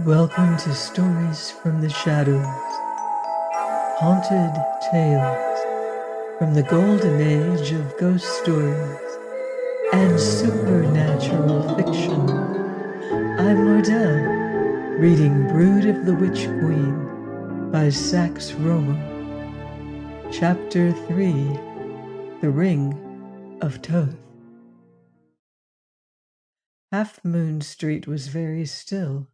Welcome to Stories from the Shadows, haunted tales from the golden age of ghost stories and supernatural fiction. I'm Lordell, reading Brood of the Witch Queen by Sax Rohmer. Chapter 3, The Ring of Thoth. Half Moon Street was very still.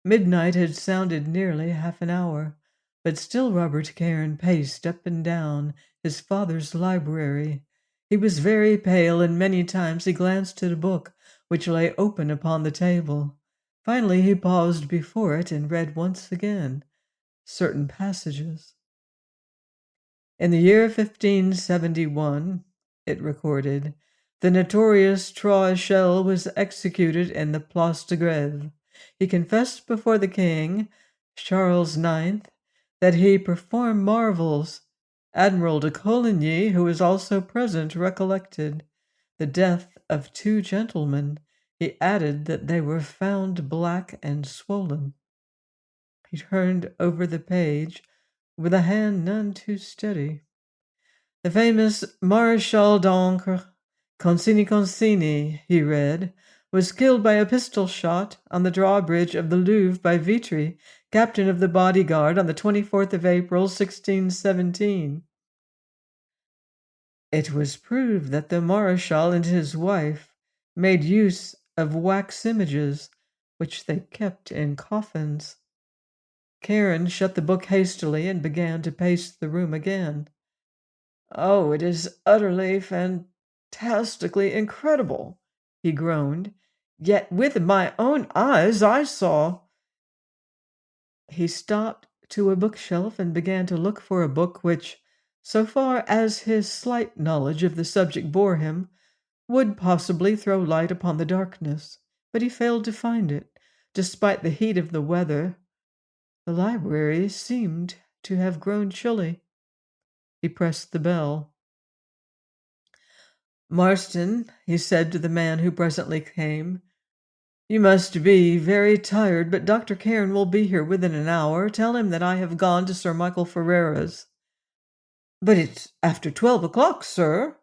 Midnight had sounded nearly half an hour, but still Robert Cairn paced up and down his father's library. He was very pale, and many times he glanced at a book which lay open upon the table. Finally he paused before it and read once again certain passages. In the year 1571, it recorded, the notorious Troichel was executed in the Place de Grève. He confessed before the king, Charles IX, that he performed marvels. Admiral de Coligny, who was also present, recollected the death of 2 gentlemen. He added that they were found black and swollen. He turned over the page with a hand none too steady. The famous Maréchal d'Ancre, Concini, he read, was killed by a pistol shot on the drawbridge of the Louvre by Vitry, captain of the bodyguard, on the 24th of April, 1617. It was proved that the Maréchal and his wife made use of wax images, which they kept in coffins. Cairn shut the book hastily and began to pace the room again. "Oh, it is utterly, fantastically incredible," he groaned. "Yet with my own eyes I saw—" He stopped to a bookshelf and began to look for a book which, so far as his slight knowledge of the subject bore him, would possibly throw light upon the darkness, but he failed to find it. Despite the heat of the weather, the library seemed to have grown chilly. He pressed the bell. "Marston," he said to the man who presently came, "you must be very tired, but Dr. Cairn will be here within an hour. Tell him that I have gone to Sir Michael Ferrara's." "But it's after 12 o'clock, sir."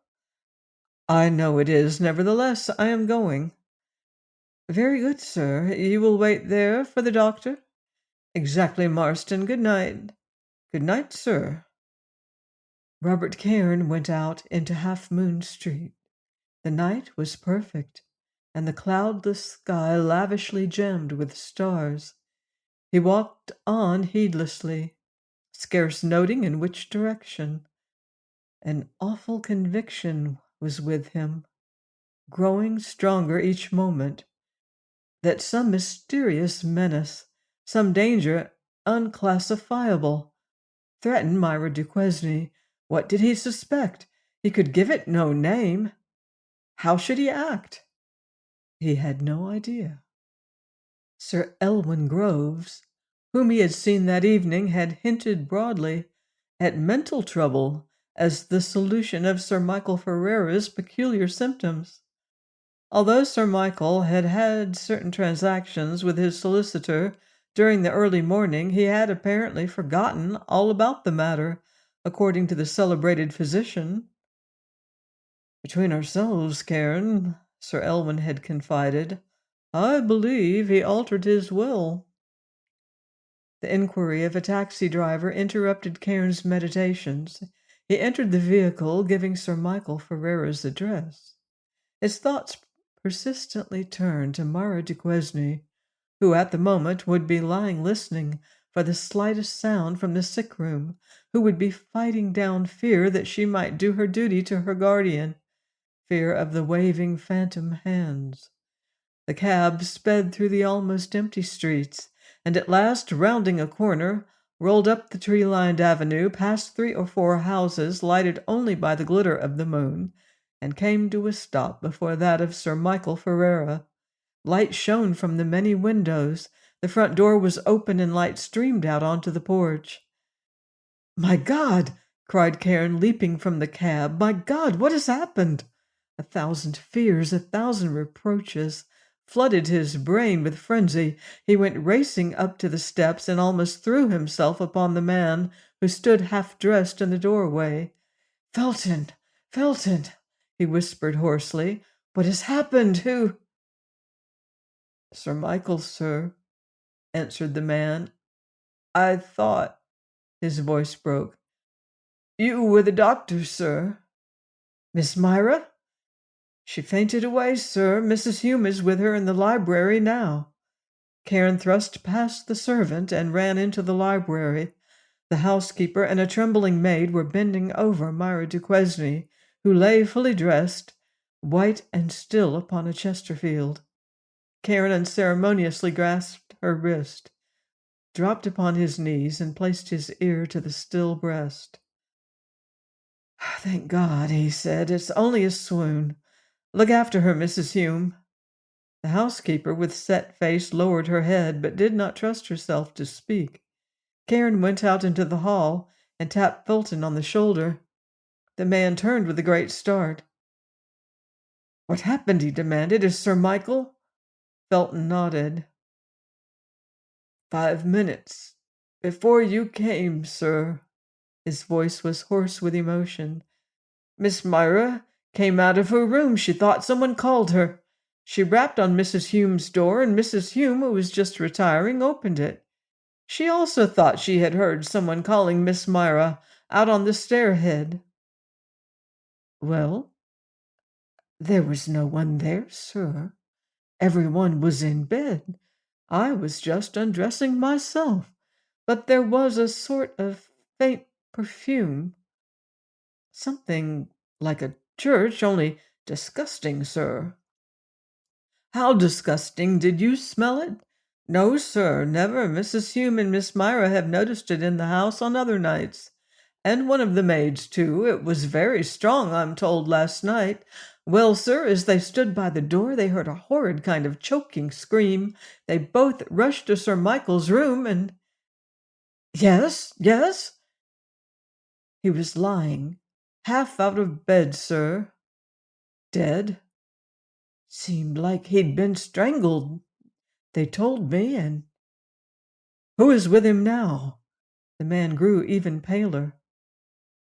"I know it is. Nevertheless, I am going." "Very good, sir. You will wait there for the doctor?" "Exactly, Marston. Good night." "Good night, sir." Robert Cairn went out into Half Moon Street. The night was perfect, and the cloudless sky lavishly gemmed with stars. He walked on heedlessly, scarce noting in which direction. An awful conviction was with him, growing stronger each moment, that some mysterious menace, some danger unclassifiable, threatened Myra Duquesne. What did he suspect? He could give it no name. How should he act? He had no idea. Sir Elwyn Groves, whom he had seen that evening, had hinted broadly at mental trouble as the solution of Sir Michael Ferrara's peculiar symptoms. Although Sir Michael had had certain transactions with his solicitor during the early morning, he had apparently forgotten all about the matter, according to the celebrated physician. "Between ourselves, Cairn," Sir Elwyn had confided, "I believe he altered his will." The inquiry of a taxi driver interrupted Cairn's meditations. He entered the vehicle, giving Sir Michael Ferrara's address. His thoughts persistently turned to Myra Duquesne, who at the moment would be lying listening for the slightest sound from the sick room, who would be fighting down fear that she might do her duty to her guardian, fear of the waving phantom hands. The cab sped through the almost empty streets, and at last, rounding a corner, rolled up the tree-lined avenue, past 3 or 4 houses lighted only by the glitter of the moon, and came to a stop before that of Sir Michael Ferrara. Light shone from the many windows. The front door was open, and light streamed out onto the porch. "My God!" cried Cairn, leaping from the cab. "My God, what has happened?" A thousand fears, a thousand reproaches flooded his brain with frenzy. He went racing up to the steps and almost threw himself upon the man who stood half-dressed in the doorway. "Felton! Felton!" he whispered hoarsely. "What has happened? Who—" "Sir Michael, sir," answered the man. "I thought—" His voice broke. "You were the doctor, sir." "Miss Myra?" "She fainted away, sir. Mrs. Hume is with her in the library now." Cairn thrust past the servant and ran into the library. The housekeeper and a trembling maid were bending over Myra Duquesne, who lay fully dressed, white and still upon a Chesterfield. Cairn unceremoniously grasped her wrist, dropped upon his knees, and placed his ear to the still breast. "Thank God," he said. "It's only a swoon. Look after her, Mrs. Hume." The housekeeper, with set face, lowered her head, but did not trust herself to speak. Cairn went out into the hall and tapped Felton on the shoulder. The man turned with a great start. "What happened?" he demanded. "Is Sir Michael—" Felton nodded. "5 minutes before you came, sir." His voice was hoarse with emotion. "Miss Myra came out of her room. She thought someone called her. She rapped on Mrs. Hume's door, and Mrs. Hume, who was just retiring, opened it. She also thought she had heard someone calling Miss Myra out on the stairhead." "Well?" "There was no one there, sir. Everyone was in bed. I was just undressing myself, but there was a sort of faint perfume. Something like a church, only disgusting, sir." "How disgusting? Did you smell it?" "No, sir, never. Mrs. Hume and Miss Myra have noticed it in the house on other nights. And one of the maids, too. It was very strong, I'm told, last night. Well, sir, as they stood by the door, they heard a horrid kind of choking scream. They both rushed to Sir Michael's room and—" "Yes, yes?" "He was lying, half out of bed, sir. Dead. Seemed like he'd been strangled, they told me, and—" "Who is with him now?" The man grew even paler.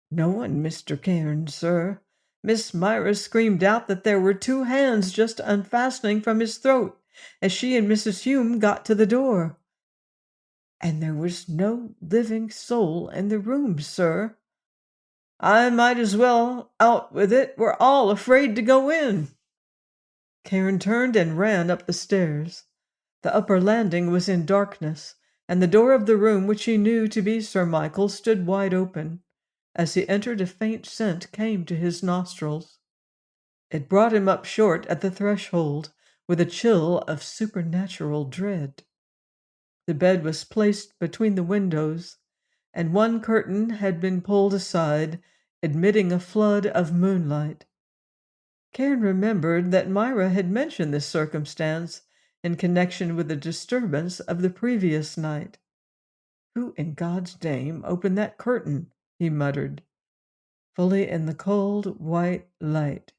"No one, Mr. Cairn, sir. Miss Myra screamed out that there were 2 hands just unfastening from his throat as she and Mrs. Hume got to the door. And there was no living soul in the room, sir. I might as well out with it. We're all afraid to go in." Cairn turned and ran up the stairs. The upper landing was in darkness, and the door of the room which he knew to be Sir Michael's stood wide open. As he entered, a faint scent came to his nostrils. It brought him up short at the threshold with a chill of supernatural dread. The bed was placed between the windows, and one curtain had been pulled aside, admitting a flood of moonlight. Cairn remembered that Myra had mentioned this circumstance in connection with the disturbance of the previous night. "Who in God's name opened that curtain?" he muttered. Fully in the cold white light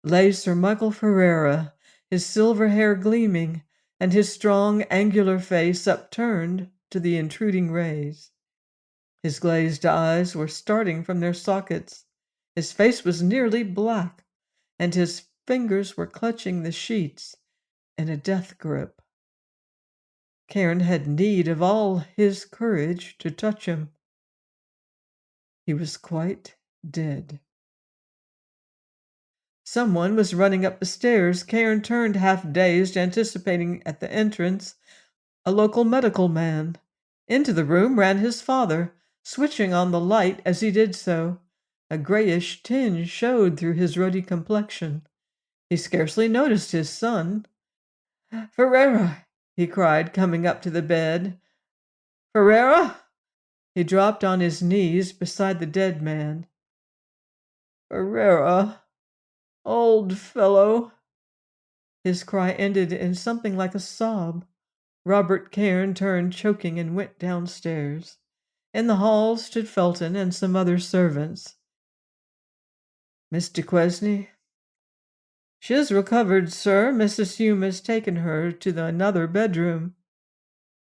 lay Sir Michael Ferrara, his silver hair gleaming, and his strong, angular face upturned to the intruding rays. His glazed eyes were starting from their sockets. His face was nearly black, and his fingers were clutching the sheets in a death grip. Cairn had need of all his courage to touch him. He was quite dead. Someone was running up the stairs. Cairn turned half-dazed, anticipating at the entrance a local medical man. Into the room ran his father, switching on the light as he did so. A grayish tinge showed through his ruddy complexion. He scarcely noticed his son. "Ferrara!" he cried, coming up to the bed. "Ferrara!" He dropped on his knees beside the dead man. "Ferrara! Old fellow!" His cry ended in something like a sob. Robert Cairn turned choking and went downstairs. In the hall stood Felton and some other servants. "Miss Duquesne?" She is recovered, sir. Mrs. Hume has taken her to another bedroom.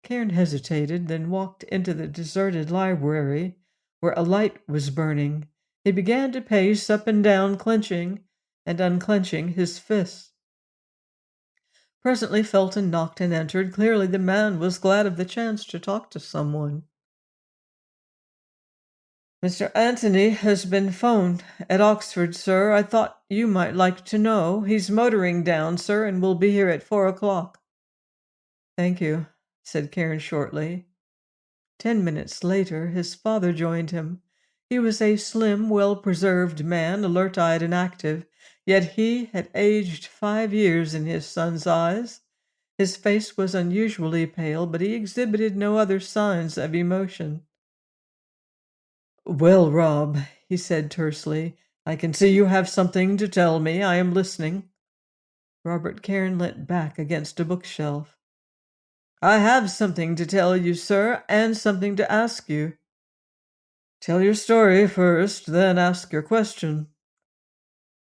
Cairn hesitated, then walked into the deserted library, where a light was burning. He began to pace up and down, clenching and unclenching his fists. Presently Felton knocked and entered. Clearly the man was glad of the chance to talk to someone. Mr. Anthony has been phoned at Oxford, sir. I thought you might like to know. He's motoring down, sir, and will be here at 4 o'clock. Thank you, said Cairn shortly. 10 minutes later, his father joined him. He was a slim, well-preserved man, alert-eyed and active, yet he had aged 5 years in his son's eyes. His face was unusually pale, but he exhibited no other signs of emotion. "Well, Rob," he said tersely, "I can see you have something to tell me. I am listening." Robert Cairn leant back against a bookshelf. "I have something to tell you, sir, and something to ask you." "Tell your story first, then ask your question."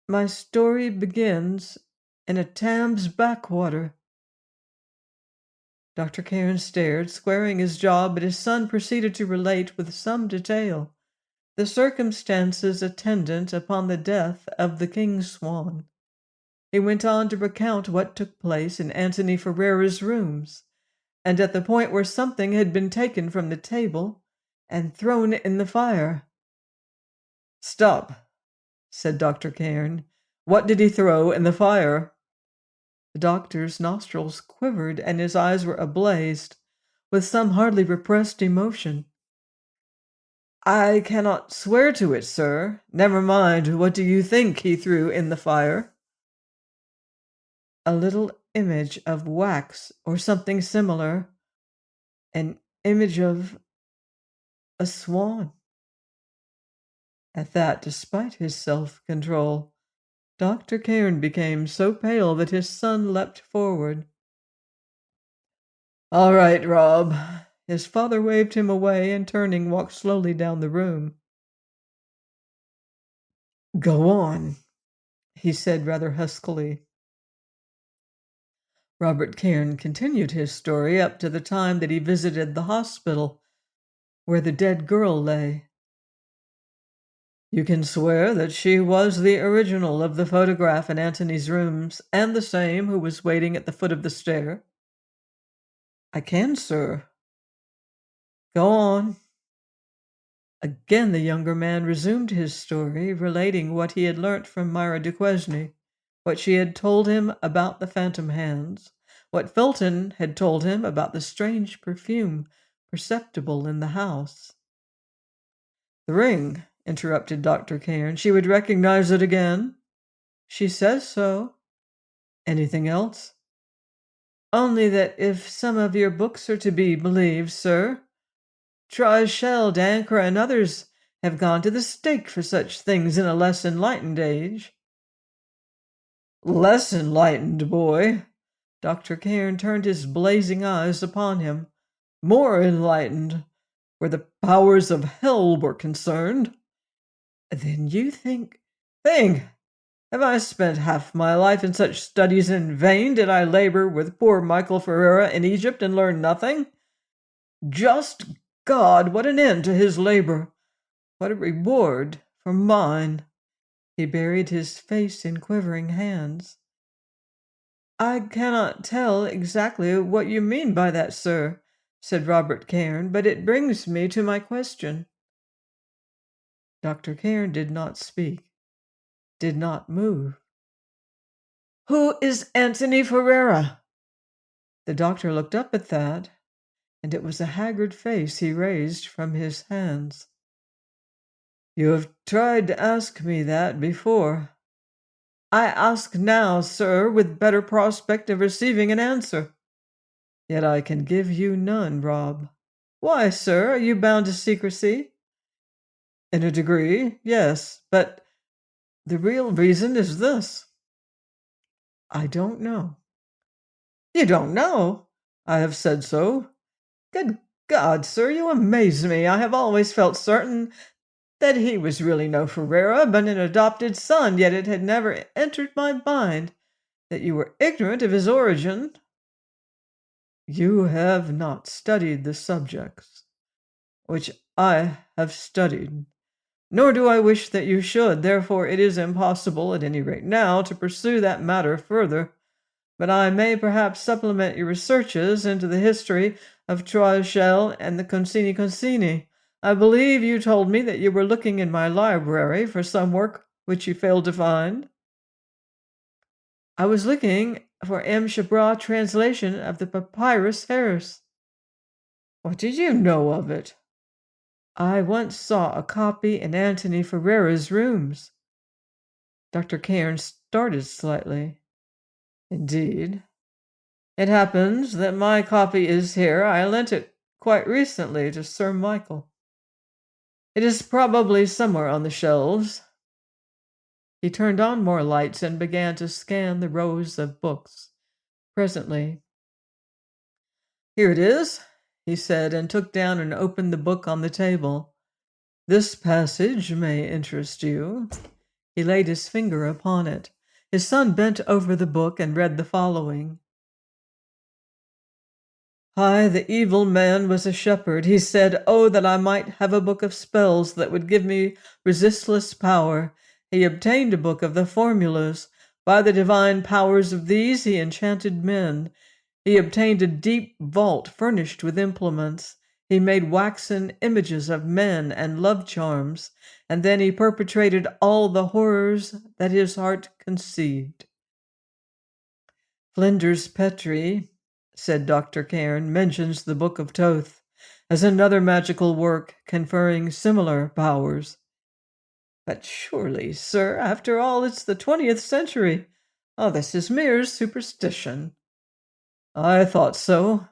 "My story begins in a Thames backwater." Dr. Cairn stared, squaring his jaw, but his son proceeded to relate with some detail the circumstances attendant upon the death of the King's Swan. He went on to recount what took place in Antony Ferrara's rooms, and at the point where something had been taken from the table and thrown in the fire. "Stop," said Dr. Cairn. "What did he throw in the fire?" The doctor's nostrils quivered and his eyes were ablaze with some hardly repressed emotion. "I cannot swear to it, sir. Never mind, what do you think he threw in the fire?" "A little image of wax or something similar. An image of a swan." At that, despite his self-control, Dr. Cairn became so pale that his son leapt forward. "All right, Rob." His father waved him away and, turning, walked slowly down the room. "Go on," he said rather huskily. Robert Cairn continued his story up to the time that he visited the hospital where the dead girl lay. "You can swear that she was the original of the photograph in Antony's rooms, and the same who was waiting at the foot of the stair?" "I can, sir." "Go on." Again the younger man resumed his story, relating what he had learnt from Myra Duquesne, what she had told him about the phantom hands, what Felton had told him about the strange perfume perceptible in the house. "The ring," interrupted Dr. Cairn. "She would recognize it again?" "She says so." "Anything else?" "Only that if some of your books are to be believed, sir, Troischel, Dancre, and others have gone to the stake for such things in a less enlightened age." "Less enlightened, boy?" Dr. Cairn turned his blazing eyes upon him. "More enlightened, where the powers of hell were concerned." "Then you think—" "Think! Have I spent half my life in such studies in vain? Did I labor with poor Michael Ferrara in Egypt and learn nothing? Just God, what an end to his labor! What a reward for mine!" He buried his face in quivering hands. "I cannot tell exactly what you mean by that, sir," said Robert Cairn, "but it brings me to my question." Dr. Cairn did not speak, did not move. "Who is Antony Ferrara?" The doctor looked up at that, and it was a haggard face he raised from his hands. "You have tried to ask me that before. I ask now, sir, with better prospect of receiving an answer. Yet I can give you none, Rob." "Why, sir? Are you bound to secrecy?" "In a degree, yes. But the real reason is this: I don't know." "You don't know?" "I have said so." "Good God, sir, you amaze me. I have always felt certain That he was really no Ferrara, but an adopted son, yet it had never entered my mind that you were ignorant of his origin. You have not studied the subjects which I have studied, nor do I wish that you should. Therefore it is impossible, at any rate now, to pursue that matter further. But I may perhaps supplement your researches into the history of Troichel and the Concini. I believe you told me that you were looking in my library for some work which you failed to find. I was looking for M. Chabras' translation of the Papyrus Harris. What did you know of it? I once saw a copy in Antony Ferrara's rooms. Dr. Cairn started slightly. Indeed. It happens that my copy is here. I lent it quite recently to Sir Michael. It is probably somewhere on the shelves. He turned on more lights and began to scan the rows of books. Presently, "Here it is," he said, and took down and opened the book on the table. "This passage may interest you." He laid his finger upon it. His son bent over the book and read the following. "I, the evil man, was a shepherd. He said, 'Oh, that I might have a book of spells that would give me resistless power.' He obtained a book of the formulas. By the divine powers of these he enchanted men. He obtained a deep vault furnished with implements. He made waxen images of men and love charms, and then he perpetrated all the horrors that his heart conceived." Flinders Petrie, said Dr. Cairn, mentions the Book of Thoth as another magical work conferring similar powers. But surely, sir, after all, it's the 20th century. Oh, this is mere superstition. I thought so.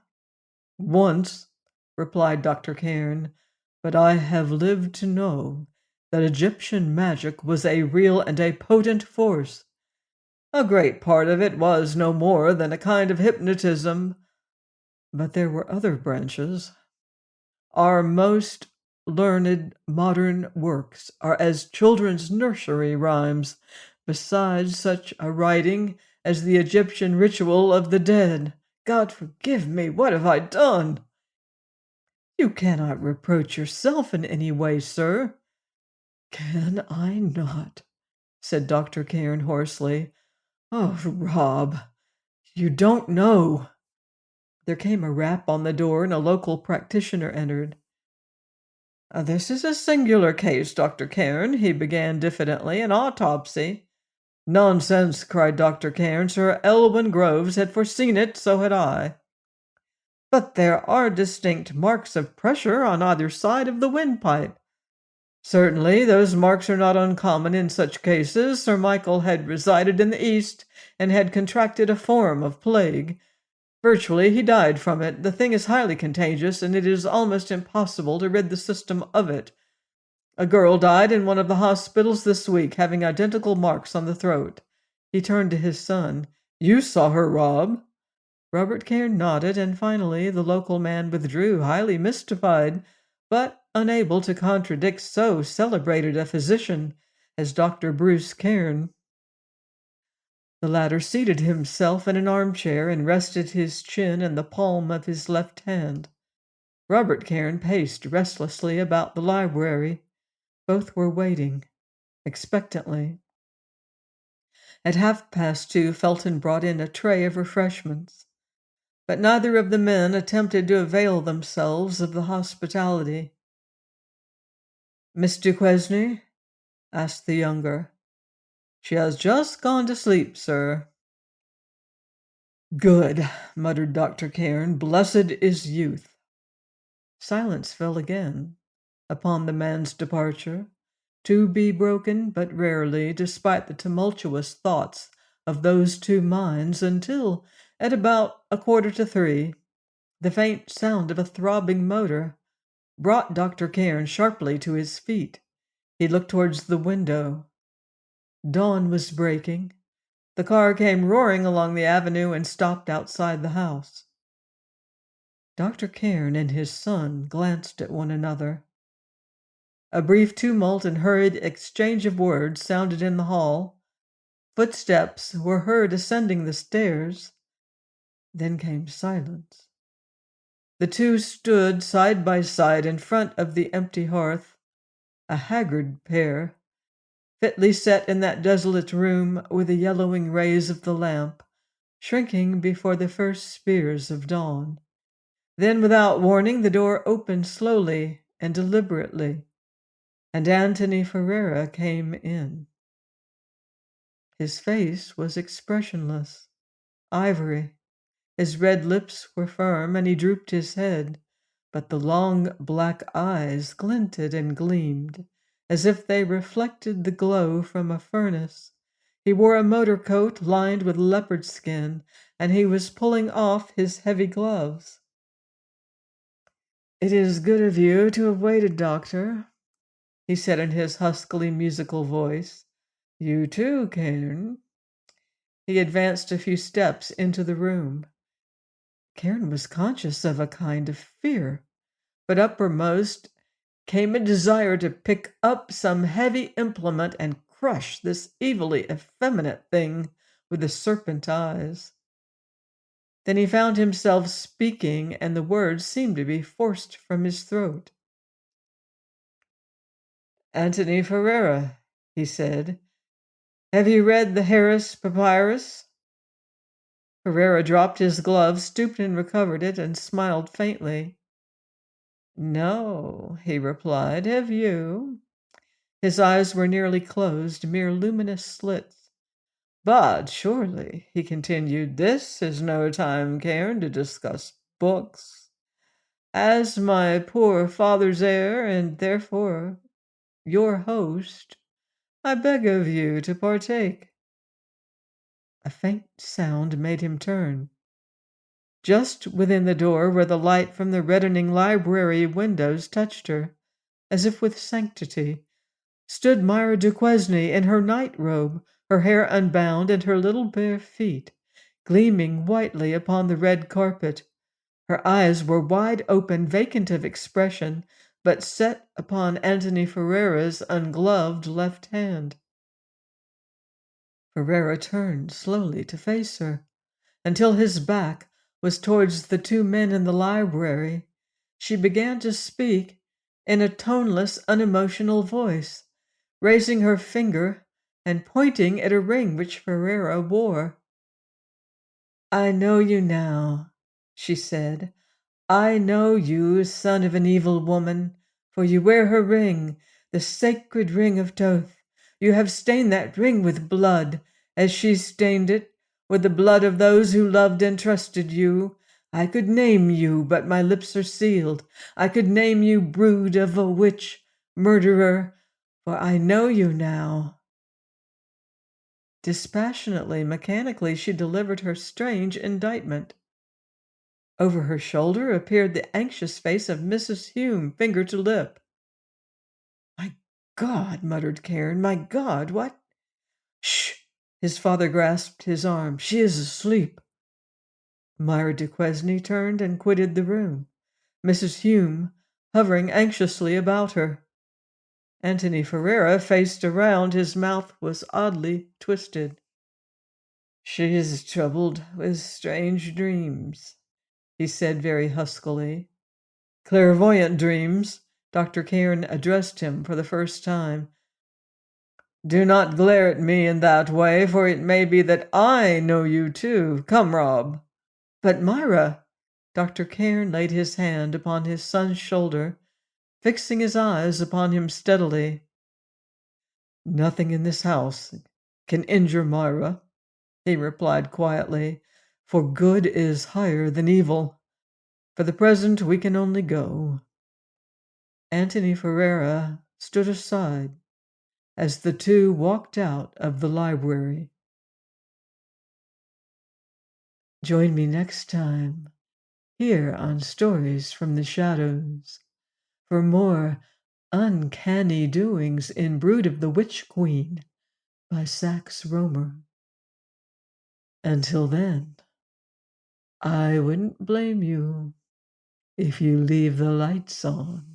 Once, replied Dr. Cairn, but I have lived to know that Egyptian magic was a real and a potent force. A great part of it was no more than a kind of hypnotism, but there were other branches. Our most learned modern works are as children's nursery rhymes, besides such a writing as the Egyptian ritual of the dead. God forgive me, what have I done? You cannot reproach yourself in any way, sir. Can I not? Said Dr. Cairn hoarsely. Oh, Rob, you don't know. There came a rap on the door, and a local practitioner entered. This is a singular case, Dr. Cairn, he began diffidently. An autopsy. Nonsense, cried Dr. Cairn. Sir Elwyn Groves had foreseen it, so had I. But there are distinct marks of pressure on either side of the windpipe. Certainly, those marks are not uncommon in such cases. Sir Michael had resided in the East and had contracted a form of plague. Virtually, he died from it. The thing is highly contagious, and it is almost impossible to rid the system of it. A girl died in one of the hospitals this week, having identical marks on the throat. He turned to his son. You saw her, Rob. Robert Cairn nodded, and finally the local man withdrew, highly mystified, but unable to contradict so celebrated a physician as Dr. Bruce Cairn. The latter seated himself in an armchair and rested his chin in the palm of his left hand. Robert Cairn paced restlessly about the library. Both were waiting, expectantly. At 2:30, Felton brought in a tray of refreshments, but neither of the men attempted to avail themselves of the hospitality. Miss Duquesne? Asked the younger. She has just gone to sleep, sir. Good, muttered Dr. Cairn. Blessed is youth. Silence fell again upon the man's departure, to be broken but rarely, despite the tumultuous thoughts of those two minds, until, at about 2:45, the faint sound of a throbbing motor brought Dr. Cairn sharply to his feet. He looked towards the window. Dawn was breaking. The car came roaring along the avenue and stopped outside the house. Dr. Cairn and his son glanced at one another. A brief tumult and hurried exchange of words sounded in the hall. Footsteps were heard ascending the stairs. Then came silence. The two stood side by side in front of the empty hearth, a haggard pair, fitly set in that desolate room with the yellowing rays of the lamp, shrinking before the first spears of dawn. Then, without warning, the door opened slowly and deliberately, and Antony Ferrara came in. His face was expressionless, ivory. His red lips were firm, and he drooped his head, but the long black eyes glinted and gleamed, as if they reflected the glow from a furnace. He wore a motor coat lined with leopard skin, and he was pulling off his heavy gloves. "It is good of you to have waited, Doctor," he said in his huskily musical voice. "You too, Cairn." He advanced a few steps into the room. Cairn was conscious of a kind of fear, but uppermost came a desire to pick up some heavy implement and crush this evilly effeminate thing with the serpent eyes. Then he found himself speaking, and the words seemed to be forced from his throat. "Antony Ferrara," he said, "have you read the Harris Papyrus?" Ferrara dropped his glove, stooped and recovered it, and smiled faintly. "No," he replied. "Have you?" His eyes were nearly closed, mere luminous slits. "But surely," he continued, "this is no time, Cairn, to discuss books. As my poor father's heir, and therefore your host, I beg of you to partake." A faint sound made him turn. Just within the door, where the light from the reddening library windows touched her, as if with sanctity, stood Myra Duquesne in her night robe, her hair unbound, and her little bare feet gleaming whitely upon the red carpet. Her eyes were wide open, vacant of expression, but set upon Antony Ferrara's ungloved left hand. Ferrara turned slowly to face her, until his back was towards the two men in the library. She began to speak in a toneless, unemotional voice, raising her finger and pointing at a ring which Ferrara wore. "I know you now," she said. "I know you, son of an evil woman, for you wear her ring, the sacred ring of Thoth. You have stained that ring with blood, as she stained it, with the blood of those who loved and trusted you. I could name you, but my lips are sealed. I could name you brood of a witch, murderer, for I know you now." Dispassionately, mechanically, she delivered her strange indictment. Over her shoulder appeared the anxious face of Mrs. Hume, finger to lip. "My God," muttered Cairn. "My God, what—" "Shh!" His father grasped his arm. "She is asleep." Myra Duquesne turned and quitted the room, Mrs. Hume hovering anxiously about her. Antony Ferrara faced around. His mouth was oddly twisted. "She is troubled with strange dreams," he said very huskily. "Clairvoyant dreams." Dr. Cairn addressed him for the first time. "Do not glare at me in that way, for it may be that I know you too. Come, Rob." "But Myra—" Dr. Cairn laid his hand upon his son's shoulder, fixing his eyes upon him steadily. "Nothing in this house can injure Myra," he replied quietly, "for good is higher than evil. For the present we can only go." Antony Ferrara stood aside as the two walked out of the library. Join me next time here on Stories from the Shadows for more uncanny doings in Brood of the Witch Queen by Sax Rohmer. Until then, I wouldn't blame you if you leave the lights on.